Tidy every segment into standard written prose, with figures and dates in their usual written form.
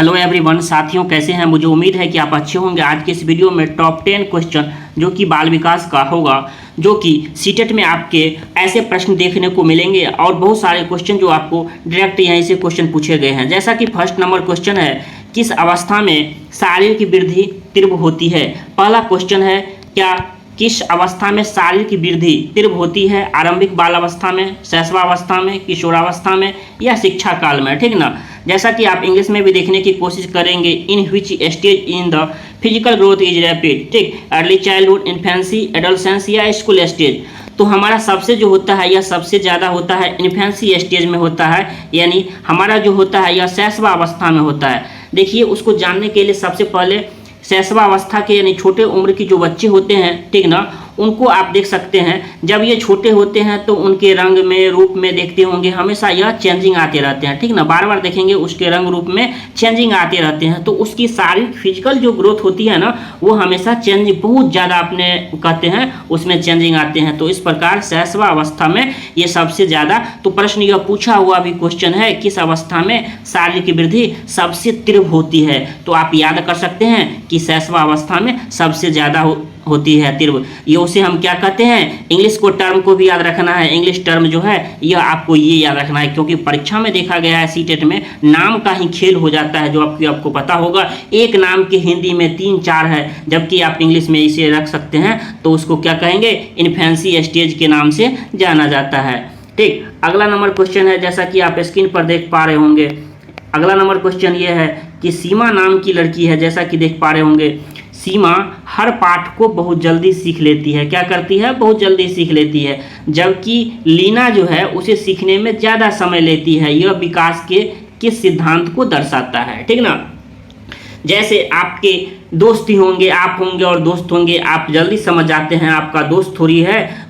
Hello everyone, साथियों कैसे हैं। मुझे उम्मीद है कि आप अच्छे होंगे। आज के इस वीडियो में टॉप 10 क्वेश्चन जो कि बाल विकास का होगा, जो कि सीटेट में आपके ऐसे प्रश्न देखने को मिलेंगे और बहुत सारे क्वेश्चन जो आपको डायरेक्ट यहीं से क्वेश्चन पूछे गए हैं। जैसा कि फर्स्ट नंबर क्वेश्चन है, किस अवस्था में शारीरिक वृद्धि तीव्र होती है। पहला क्वेश्चन है, क्या किस अवस्था में शारीरिक वृद्धि तीव्र होती है। आरंभिक बाल अवस्था में, शैशवावस्था में, किशोरावस्था में या शिक्षा काल में। ठीक ना। जैसा कि आप इंग्लिश में भी देखने की कोशिश करेंगे, in which stage in the physical growth is rapid. ठीक, अर्ली चाइल्डहुड, इन्फेंसी, एडोलसेंस या स्कूल स्टेज। तो हमारा सबसे जो होता है यह सबसे ज़्यादा होता है इन्फेंसी स्टेज में होता है, यानी हमारा जो होता है यह शैशवावस्था में होता है। देखिए, उसको जानने के लिए सबसे पहले शैशवावस्था के यानी छोटे उम्र की जो बच्चे होते हैं, ठीक ना, उनको आप देख सकते हैं। जब ये छोटे होते हैं तो उनके रंग में, रूप में देखते होंगे हमेशा यह चेंजिंग आते रहते हैं। ठीक ना, बार बार देखेंगे उसके रंग रूप में चेंजिंग आते रहते हैं। तो उसकी शारीरिक फिजिकल जो ग्रोथ होती है ना, वो हमेशा चेंज बहुत ज़्यादा अपने कहते हैं उसमें चेंजिंग आते हैं। तो इस प्रकार शैशवावस्था में ये सबसे ज़्यादा। तो प्रश्न यह पूछा हुआ भी क्वेश्चन है, किस अवस्था में शारीरिक वृद्धि सबसे तीव्र होती है। तो आप याद कर सकते हैं कि शैशवावस्था में सबसे ज़्यादा होती है तीव्र। ये उसे हम क्या कहते हैं, इंग्लिश को टर्म को भी याद रखना है। इंग्लिश टर्म जो है यह आपको ये याद रखना है, क्योंकि परीक्षा में देखा गया है सीटेट में नाम का ही खेल हो जाता है, जो आपको पता होगा। एक नाम के हिंदी में 3-4 है, जबकि आप इंग्लिश में इसे रख सकते हैं तो उसको क्या कहेंगे, इन्फेंसी स्टेज के नाम से जाना जाता है। ठीक, अगला नंबर क्वेश्चन है, जैसा कि आप स्क्रीन पर देख पा रहे होंगे। अगला नंबर क्वेश्चन ये है कि सीमा नाम की लड़की है, जैसा कि देख पा रहे होंगे। सीमा हर पाठ को बहुत जल्दी सीख लेती है। क्या करती है, बहुत जल्दी सीख लेती है, जबकि लीना जो है उसे सीखने में ज़्यादा समय लेती है। यह विकास के किस सिद्धांत को दर्शाता है। ठीक ना, जैसे आपके दोस्त ही होंगे, आप होंगे और दोस्त होंगे, आप जल्दी समझ जाते हैं। आपका दोस्त थोड़ी है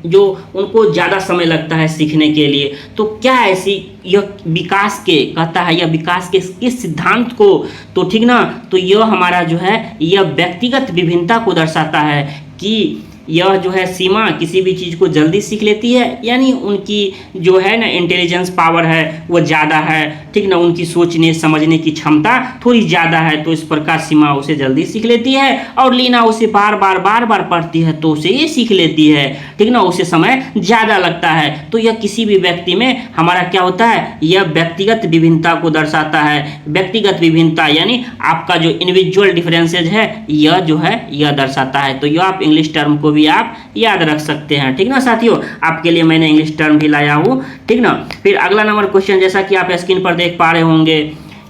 जो उनको ज़्यादा समय लगता है सीखने के लिए। तो क्या ऐसी यह विकास के कहता है, यह विकास के किस सिद्धांत को, तो ठीक ना, तो यह हमारा जो है यह व्यक्तिगत विभिन्नता को दर्शाता है कि यह जो है सीमा किसी भी चीज़ को जल्दी सीख लेती है, यानी उनकी जो है ना इंटेलिजेंस पावर है वो ज़्यादा है। ठीक ना, उनकी सोचने समझने की क्षमता थोड़ी ज़्यादा है, तो इस प्रकार सीमा उसे जल्दी सीख लेती है। और लीना उसे बार बार पढ़ती है तो उसे ये सीख लेती है। ठीक ना, उसे समय ज़्यादा लगता है। तो यह किसी भी व्यक्ति में हमारा क्या होता है, यह व्यक्तिगत विभिन्नता को दर्शाता है। व्यक्तिगत विभिन्नता यानी आपका जो इंडिविजुअल डिफरेंसेज है यह जो है यह दर्शाता है। तो यह आप इंग्लिश टर्म को भी आप याद रख सकते हैं। ठीक ना साथियों, आपके लिए मैंने इंग्लिश टर्म भी लाया हूँ। ठीक ना, फिर अगला नंबर क्वेश्चन, जैसा कि आप स्क्रीन पर देख पा रहे होंगे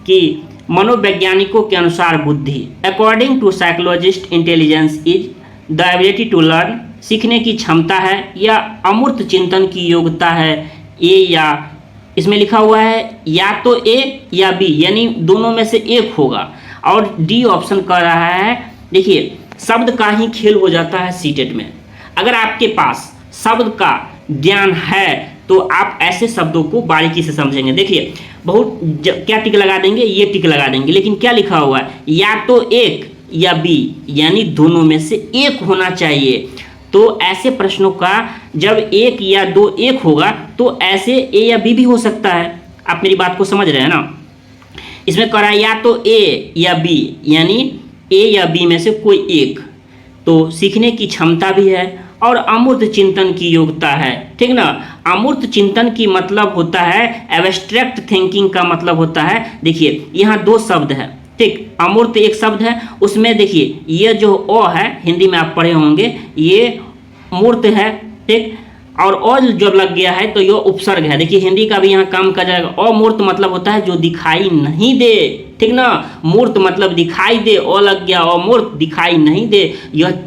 कि मनोवैज्ञानिकों के अनुसार बुद्धि, according to psychologist, intelligence is the ability to learn, सीखने की क्षमता है या अमूर्त चिंतन की योग्यता है। ए या इसमें लिखा हुआ है या तो ए या बी, यानी दोनों में से एक होगा। और डी ऑप्शन कह रहा है, देखिए शब्द का ही खेल हो जाता है सीटेट में। अगर आपके पास शब्द का ज्ञान है तो आप ऐसे शब्दों को बारीकी से समझेंगे। देखिए बहुत क्या टिक लगा देंगे, ये टिक लगा देंगे, लेकिन क्या लिखा हुआ है, या तो एक या बी, यानी दोनों में से एक होना चाहिए। तो ऐसे प्रश्नों का जब एक या दो एक होगा तो ऐसे ए या बी भी हो सकता है। आप मेरी बात को समझ रहे हैं ना। इसमें कह रहा है या तो ए या बी, यानी ए या बी में से कोई एक। तो सीखने की क्षमता भी है और अमूर्त चिंतन की योग्यता है। ठीक ना, अमूर्त चिंतन की मतलब होता है एब्स्ट्रैक्ट थिंकिंग का मतलब होता है। देखिए यहाँ दो शब्द है। ठीक, अमूर्त एक शब्द है, उसमें देखिए ये जो ओ है, हिंदी में आप पढ़े होंगे, ये मूर्त है। ठीक, और ओ जब लग गया है तो यह उपसर्ग है। देखिए हिंदी का भी यहाँ काम कर जाएगा। अमूर्त मतलब होता है जो दिखाई नहीं दे। ठीक ना, मूर्त मतलब दिखाई दे, ओ लग गया, अमूर्त दिखाई नहीं दे। यह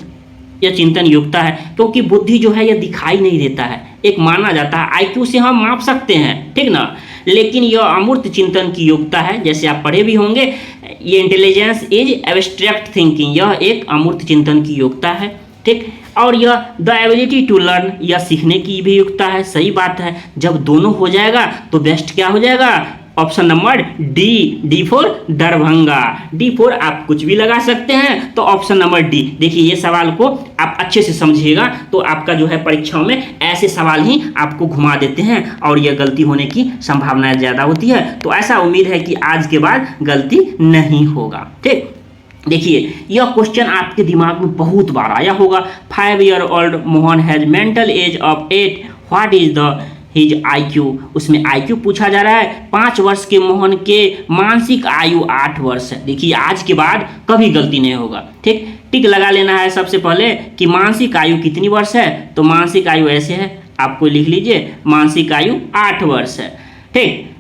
चिंतन योग्यता है, क्योंकि बुद्धि जो है यह दिखाई नहीं देता है, एक माना जाता है। आईक्यू से हम माप सकते हैं, ठीक ना, लेकिन यह अमूर्त चिंतन की योग्यता है। जैसे आप पढ़े भी होंगे, ये इंटेलिजेंस इज एब्स्ट्रैक्ट थिंकिंग, यह एक अमूर्त चिंतन की योग्यता है। ठीक, और यह द एबिलिटी टू लर्न, यह सीखने की भी योग्यता है। सही बात है, जब दोनों हो जाएगा तो बेस्ट क्या हो जाएगा, option number D for Darbhanga. D for आप कुछ भी लगा सकते हैं, तो ऑप्शन नंबर डी। देखिए ये सवाल को आप अच्छे से समझिएगा तो आपका जो है परीक्षाओं में ऐसे सवाल ही आपको घुमा देते हैं और यह गलती होने की संभावना ज़्यादा होती है। तो ऐसा उम्मीद है कि आज के बाद गलती नहीं होगा। ठीक, देखिए यह क्वेश्चन आपके दिमाग में बहुत बार आया होगा। 5 year old Mohan has mental as of 8, what is the his IQ। उसमें IQ पूछा जा रहा है। 5 वर्ष के मोहन के मानसिक आयु 8 वर्ष है। देखिए आज के बाद कभी गलती नहीं होगा। ठीक, टिक लगा लेना है सबसे पहले कि मानसिक आयु कितनी वर्ष है। तो मानसिक आयु ऐसे है, आपको लिख लीजिए मानसिक आयु 8 वर्ष है। ठीक,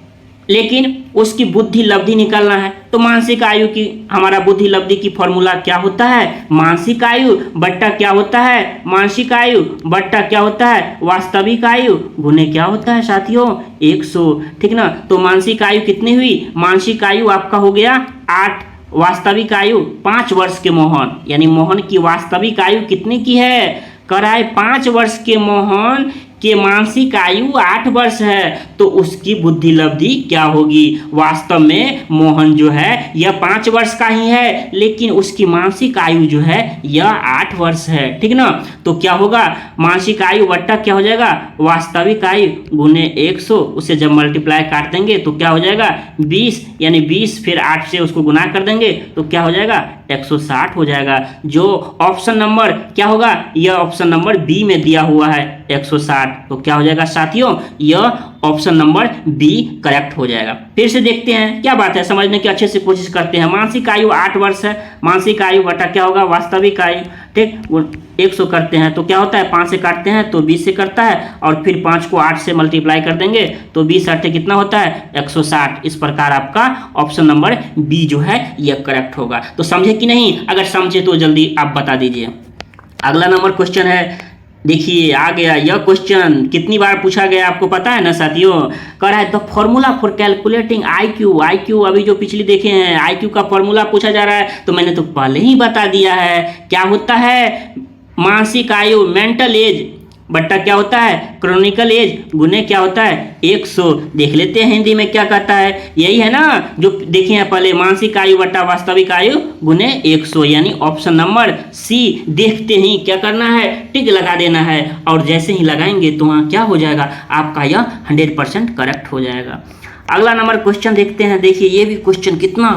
लेकिन उसकी बुद्धि लब्धि निकालना है। तो मानसिक आयु की हमारा बुद्धि लब्धि की फॉर्मूला क्या होता है, मानसिक आयु बट्टा क्या होता है, मानसिक आयु बट्टा क्या होता है, वास्तविक आयु गुने क्या होता है साथियों, 100। ठीक ना, तो मानसिक आयु कितनी हुई, मानसिक आयु आपका हो गया 8, वास्तविक आयु 5 वर्ष के मोहन, यानी मोहन की वास्तविक आयु कितने की है, कराए 5 वर्ष के मोहन के मानसिक आयु 8 वर्ष है। तो उसकी बुद्धि लब्धि क्या होगी, वास्तव में मोहन जो है यह 5 वर्ष का ही है, लेकिन उसकी मानसिक आयु जो है यह 8 वर्ष है। ठीक ना, तो क्या होगा, मानसिक आयु बट्टा क्या हो जाएगा, वास्तविक आयु गुने 100। उसे जब मल्टीप्लाई काट देंगे तो क्या हो जाएगा 20, यानी 20 फिर 8 से उसको गुना कर देंगे तो क्या हो जाएगा 160 हो जाएगा। जो ऑप्शन नंबर क्या होगा, यह ऑप्शन नंबर बी में दिया हुआ है 160। तो क्या हो जाएगा साथियों, यह ऑप्शन नंबर बी करेक्ट हो जाएगा। फिर से देखते हैं क्या बात है, समझने की अच्छे से कोशिश करते हैं। मानसिक आयु 8 वर्ष है, मानसिक आयु बटा क्या होगा, वास्तविक आयु। ठीक, 100 करते हैं तो क्या होता है, 5 से काटते हैं तो 20 से करता है, और फिर 5 को 8 से मल्टीप्लाई कर देंगे तो 20 8 कितना होता है 160। इस प्रकार आपका ऑप्शन नंबर बी जो है यह करेक्ट होगा। तो समझे कि नहीं, अगर समझे तो जल्दी आप बता दीजिए। अगला नंबर क्वेश्चन है, देखिए आ गया। यह क्वेश्चन कितनी बार पूछा गया आपको पता है ना साथियों, कह रहा है the formula for calculating IQ। अभी जो पिछली देखे हैं IQ का फॉर्मूला पूछा जा रहा है, तो मैंने तो पहले ही बता दिया है। क्या होता है, मानसिक आयु मेंटल एज बट्टा क्या होता है, क्रॉनिकल एज गुने क्या होता है 100। देख लेते हैं हिंदी में क्या कहता है, यही है ना जो देखे हैं पहले, मानसिक आयु बट्टा वास्तविक आयु गुने 100, यानी ऑप्शन नंबर सी। देखते ही क्या करना है, टिक लगा देना है, और जैसे ही लगाएंगे तो वहाँ क्या हो जाएगा, आपका यह 100% करेक्ट हो जाएगा। अगला नंबर क्वेश्चन देखते हैं। देखिए ये भी क्वेश्चन कितना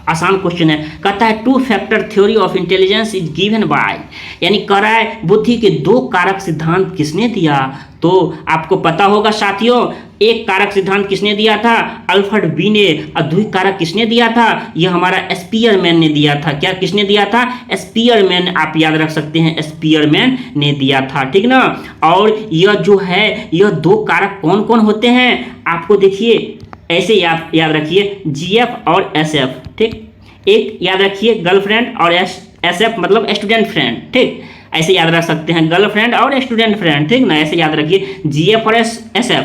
आसान क्वेश्चन है। कहता है 2 factor theory of intelligence is given by, यानी कह रहा है बुद्धि के 2 कारक सिद्धांत किसने दिया। तो आपको पता होगा साथियों, एक कारक सिद्धांत किसने दिया था, अल्फ्रेड बी ने। और द्वितीय कारक किसने दिया था, यह हमारा स्पीयरमैन ने दिया था। क्या किसने दिया था, स्पीयरमैन, आप याद रख सकते हैं स्पीयरमैन ने दिया था। ठीक ना, और यह जो है यह 2 कारक कौन कौन होते हैं, आपको देखिए ऐसे याद रखिए, GF और SF। ठीक, एक याद रखिए गर्लफ्रेंड और SF मतलब स्टूडेंट फ्रेंड। ठीक, ऐसे याद रख सकते हैं गर्लफ्रेंड और स्टूडेंट फ्रेंड। ठीक ना, ऐसे याद रखिए GF और SF।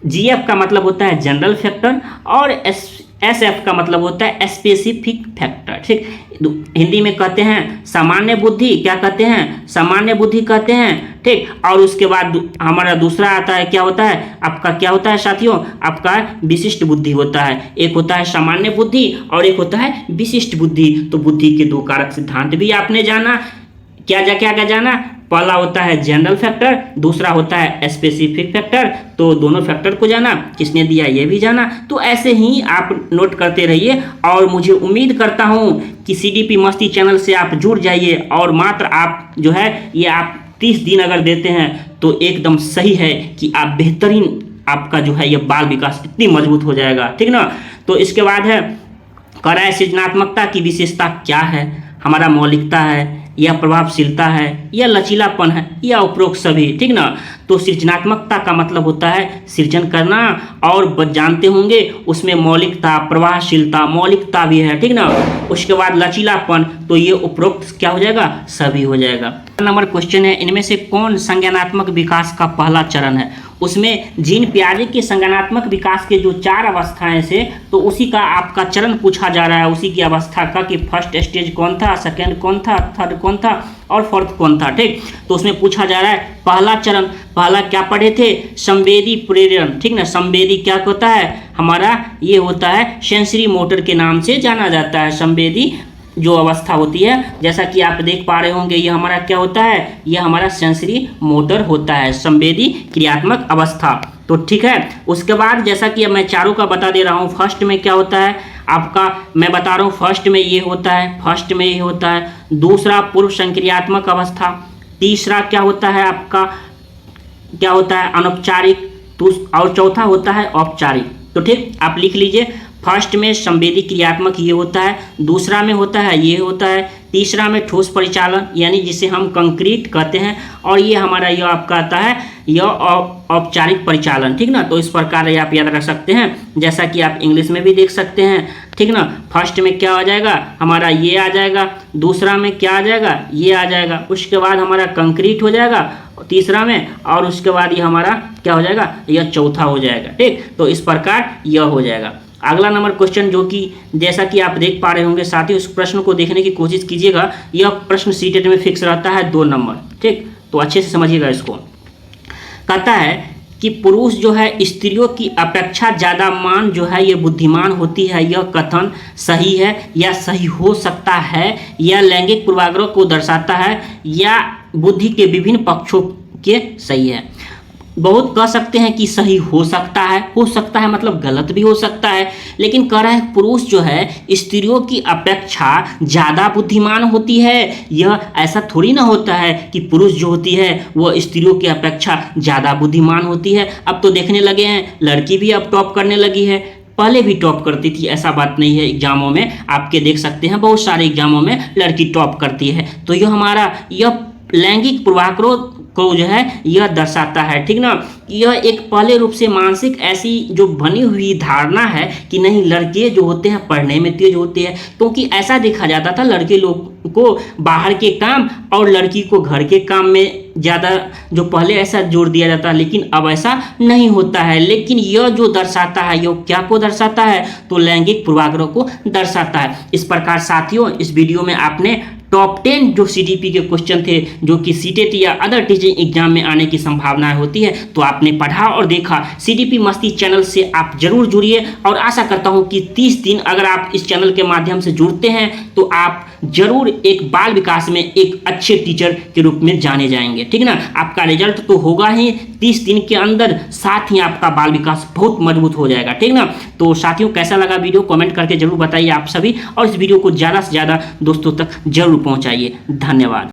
GF का मतलब होता है जनरल फैक्टर और SF का मतलब होता है स्पेसिफिक फैक्टर। ठीक, हिंदी में कहते हैं सामान्य बुद्धि, क्या कहते हैं, सामान्य बुद्धि कहते हैं। ठीक, और उसके बाद हमारा दूसरा आता है, क्या होता है आपका, क्या होता है साथियों, आपका विशिष्ट बुद्धि होता है। एक होता है सामान्य बुद्धि और एक होता है विशिष्ट बुद्धि। तो बुद्धि के 2 कारक सिद्धांत भी आपने जाना, क्या जाना, पहला होता है जनरल फैक्टर, दूसरा होता है स्पेसिफिक फैक्टर। तो दोनों फैक्टर को जाना, किसने दिया ये भी जाना। तो ऐसे ही आप नोट करते रहिए, और मुझे उम्मीद करता हूँ कि CDP मस्ती चैनल से आप जुड़ जाइए, और मात्र आप जो है ये आप 30 दिन अगर देते हैं तो एकदम सही है कि आप बेहतरीन, आपका जो है ये बाल विकास इतनी मजबूत हो जाएगा। ठीक ना, तो इसके बाद है कह रहा है सृजनात्मकता की विशेषता क्या है, हमारा मौलिकता है या प्रभावशीलता है या लचीलापन है या उपरोक्त सभी। ठीक ना, तो सृजनात्मकता का मतलब होता है सृजन करना, और जानते होंगे उसमें मौलिकता, प्रभावशीलता, मौलिकता भी है। ठीक ना, उसके बाद लचीलापन, तो ये उपरोक्त क्या हो जाएगा, सभी हो जाएगा। नंबर क्वेश्चन है, इनमें से कौन संज्ञानात्मक विकास का पहला चरण है। उसमें जीन पियाजे के संज्ञानात्मक विकास के जो 4 अवस्थाएं से, तो उसी का आपका चरण पूछा जा रहा है, उसी की अवस्था का कि फर्स्ट स्टेज कौन था, सेकेंड कौन था, थर्ड कौन था, और फोर्थ कौन था, ठीक। तो उसमें पूछा जा रहा है पहला चरण, पहला क्या पढ़े थे, संवेदी प्रेरण, ठीक ना। संवेदी क्या होता है हमारा, ये होता है सेंसरी मोटर के नाम से जाना जाता है। संवेदी जो अवस्था होती है, जैसा कि आप देख पा रहे होंगे, ये हमारा क्या होता है, ये हमारा सेंसरी मोटर होता है, संवेदी क्रियात्मक अवस्था। तो ठीक है, उसके बाद जैसा कि मैं चारों का बता दे रहा हूँ, फर्स्ट में क्या होता है आपका, मैं बता रहा हूँ फर्स्ट में ये होता है, फर्स्ट में ये होता है। दूसरा पूर्व संक्रियात्मक अवस्था। तीसरा क्या होता है आपका, क्या होता है अनौपचारिक, और चौथा होता है औपचारिक। तो ठीक, आप लिख लीजिए, फर्स्ट में संवेदी क्रियात्मक ये होता है, दूसरा में होता है ये होता है, तीसरा में ठोस परिचालन यानी जिसे हम कंक्रीट कहते हैं, और ये हमारा यह आपका आता है यह औपचारिक परिचालन, ठीक ना। तो इस प्रकार ये आप याद रख सकते हैं, जैसा कि आप इंग्लिश में भी देख सकते हैं, ठीक ना। फर्स्ट में क्या आ जाएगा हमारा, ये आ जाएगा, दूसरा में क्या आ जाएगा, ये आ जाएगा, उसके बाद हमारा कंक्रीट हो जाएगा तीसरा में, और उसके बाद ये हमारा क्या हो जाएगा, यह चौथा हो जाएगा, ठीक। तो इस प्रकार यह हो जाएगा। अगला नंबर क्वेश्चन, जो कि जैसा कि आप देख पा रहे होंगे साथियों, इस प्रश्न को देखने की कोशिश कीजिएगा। यह प्रश्न सीटेट में फिक्स रहता है 2 नंबर, ठीक। तो अच्छे से समझिएगा इसको। कहता है कि पुरुष जो है स्त्रियों की अपेक्षा ज़्यादा मान जो है ये बुद्धिमान होती है, यह कथन सही है या सही हो सकता है, या लैंगिक पूर्वाग्रह को दर्शाता है, या बुद्धि के विभिन्न पक्षों के सही है। बहुत कह सकते हैं कि सही हो सकता है मतलब गलत भी हो सकता है, लेकिन कह रहा है पुरुष जो है स्त्रियों की अपेक्षा ज़्यादा बुद्धिमान होती है। यह ऐसा थोड़ी ना होता है कि पुरुष जो होती है वह स्त्रियों की अपेक्षा ज़्यादा बुद्धिमान होती है। अब तो देखने लगे हैं लड़की भी अब टॉप करने लगी है, पहले भी टॉप करती थी, ऐसा बात नहीं है। एग्जामों में आपके देख सकते हैं, बहुत सारे एग्जामों में लड़की टॉप करती है। तो यह हमारा यह लैंगिक पूर्वाग्रह को जो है यह दर्शाता है, ठीक ना। यह एक पहले रूप से मानसिक ऐसी जो बनी हुई धारणा है कि नहीं लड़के जो होते हैं पढ़ने में तेज होते हैं, क्योंकि ऐसा देखा जाता था लड़के लोग को बाहर के काम और लड़की को घर के काम में ज़्यादा जो पहले ऐसा जोर दिया जाता है, लेकिन अब ऐसा नहीं होता है। लेकिन यह जो दर्शाता है यह क्या को दर्शाता है, तो लैंगिक पूर्वाग्रह को दर्शाता है। इस प्रकार साथियों इस वीडियो में आपने टॉप 10 जो सीडीपी के क्वेश्चन थे जो कि सीटेट या अदर टीचिंग एग्जाम में आने की संभावनाएं होती है, तो आपने पढ़ा और देखा। सीडीपी मस्ती चैनल से आप जरूर जुड़िए, और आशा करता हूं कि 30 दिन अगर आप इस चैनल के माध्यम से जुड़ते हैं तो आप जरूर एक बाल विकास में एक अच्छे टीचर के रूप में जाने जाएंगे, ठीक ना। आपका रिजल्ट तो होगा ही 30 दिन के अंदर, साथ ही आपका बाल विकास बहुत मजबूत हो जाएगा, ठीक ना। तो साथियों कैसा लगा वीडियो कमेंट करके जरूर बताइए आप सभी, और इस वीडियो को ज़्यादा से ज़्यादा दोस्तों तक जरूर पहुंचाइए। धन्यवाद।